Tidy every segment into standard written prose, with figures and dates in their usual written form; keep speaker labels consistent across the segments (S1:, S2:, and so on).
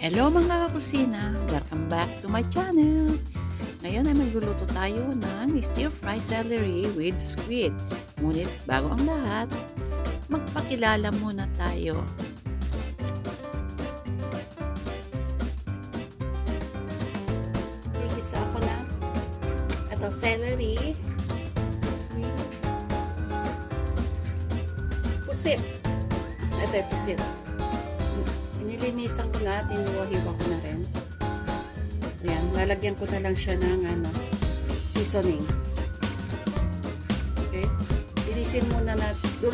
S1: Hello mga kakusina! Welcome back to my channel! Ngayon ay magluluto tayo ng stir fry celery with squid. Ngunit bago ang lahat, magpakilala muna tayo. Gigisa ako ng ito celery with pusit. Ito ay pusit. Nilinisan ko na, tinuwa-hiwa ko na rin. Ayan, lalagyan ko na lang siya ng seasoning. Okay? Linisin muna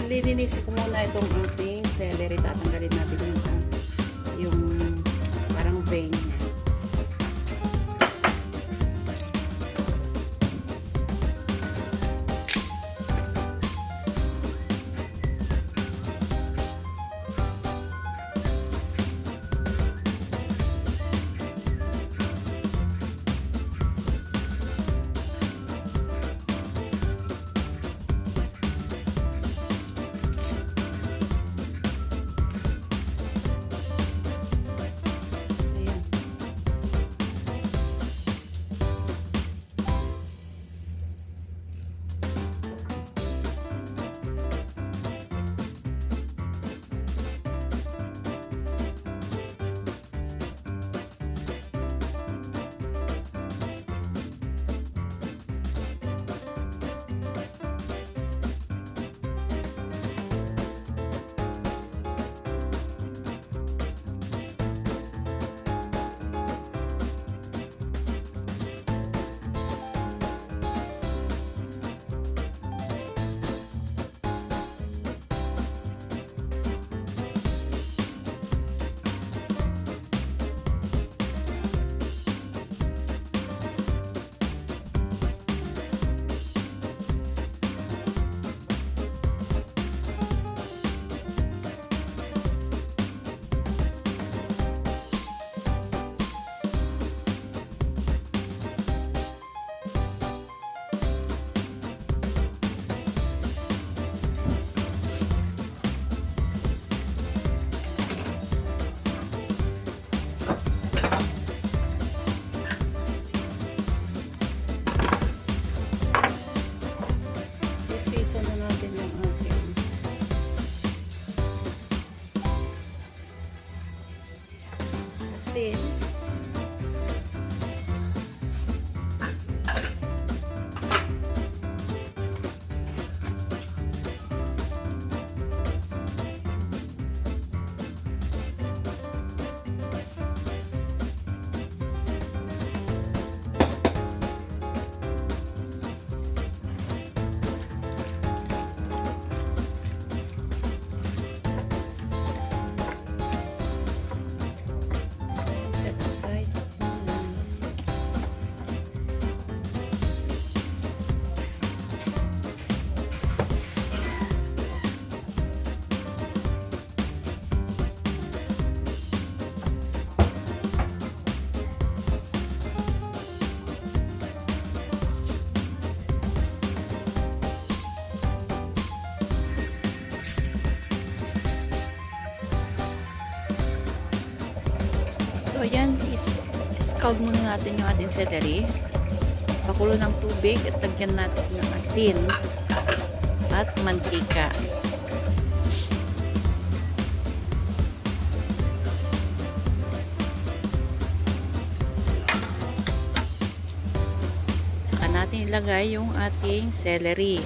S1: linisin ko muna itong ating celery. Tatanggalin natin yung parang vein niya. Season na natin yung ating asin. Set aside. So ayan, scald muna natin yung ating celery. Pakulo ng tubig at lagyan natin ng asin at mantika. Saka natin ilagay yung ating celery.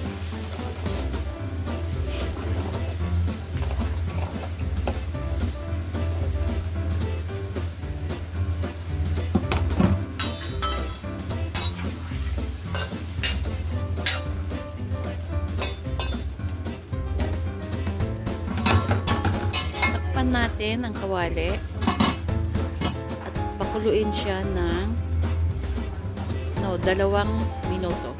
S1: Natin ang kawali at pakuluin siya ng 2 minuto.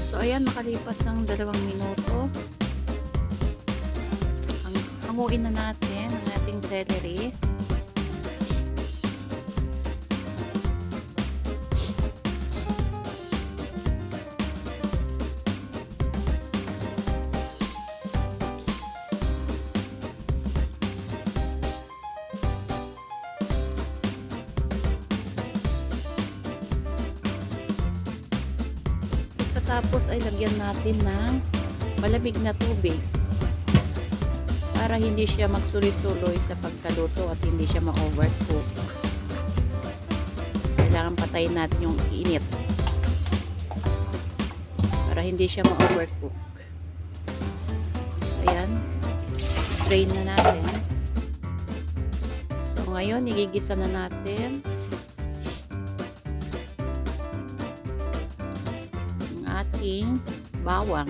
S1: So ayan, makalipas ang 2 minuto, hanguin na natin ang ating celery. Pagkatapos ay lagyan natin ng malamig na tubig para hindi siya magtuloy-tuloy sa pagkaluto at hindi siya ma-overcook. Kailangan patayin natin yung init para hindi siya ma-overcook. Ayan, drain na natin. So ngayon igigisa na natin ang ating bawang.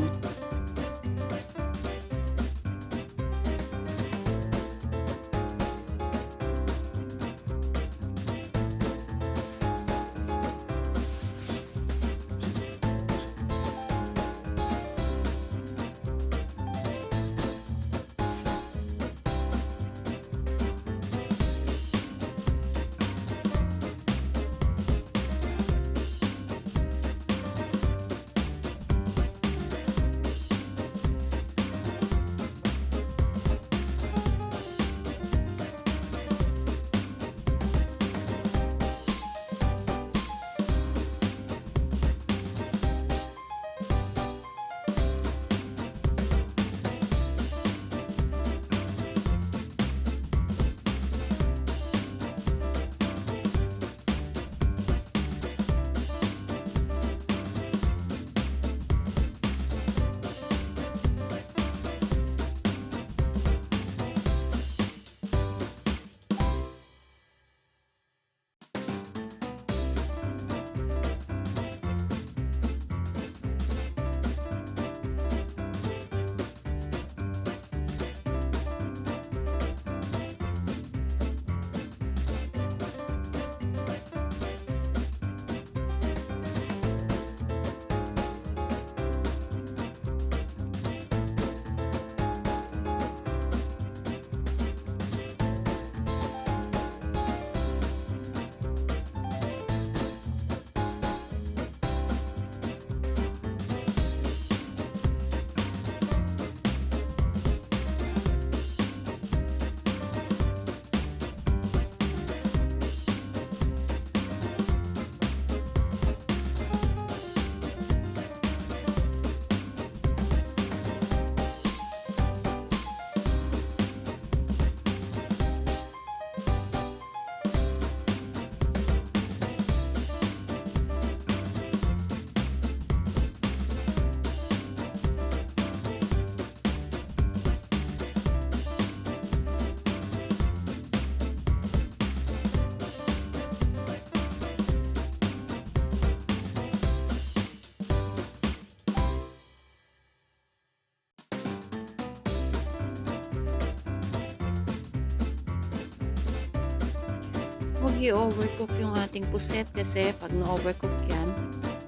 S1: Huwag i-overcook yung ating puset kasi pag na-overcook yan,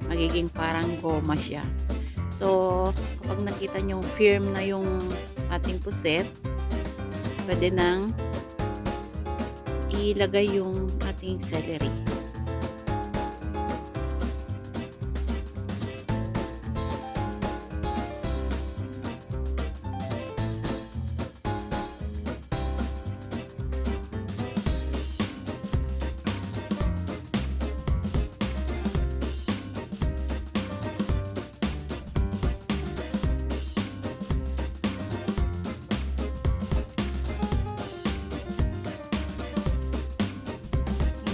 S1: magiging parang goma siya. So, kapag nakita nyo firm na yung ating puset, pwede nang ilagay yung ating celery.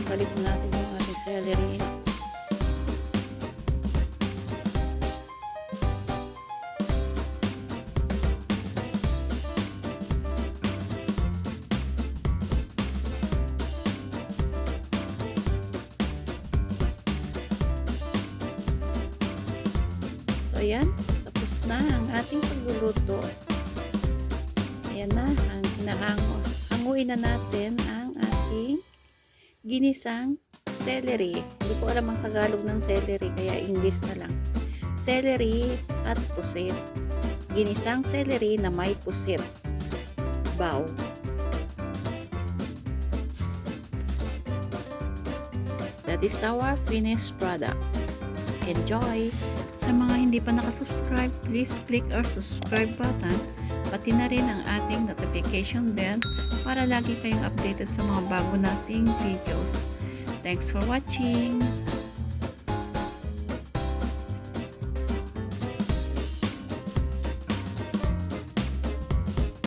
S1: Balik natin yung ating celery. So ayan, tapos na ang ating pagluluto. Ayan na, hanguin na natin ang ating ginisang celery. Hindi ko alam ang Tagalog ng celery, kaya English na lang. Celery at pusit. Ginisang celery na may pusit. Bao. That is our finished product. Enjoy! Sa mga hindi pa nakasubscribe, please click our subscribe button, pati na rin ang ating notification bell para lagi kayong updated sa mga bago nating videos. Thanks for watching!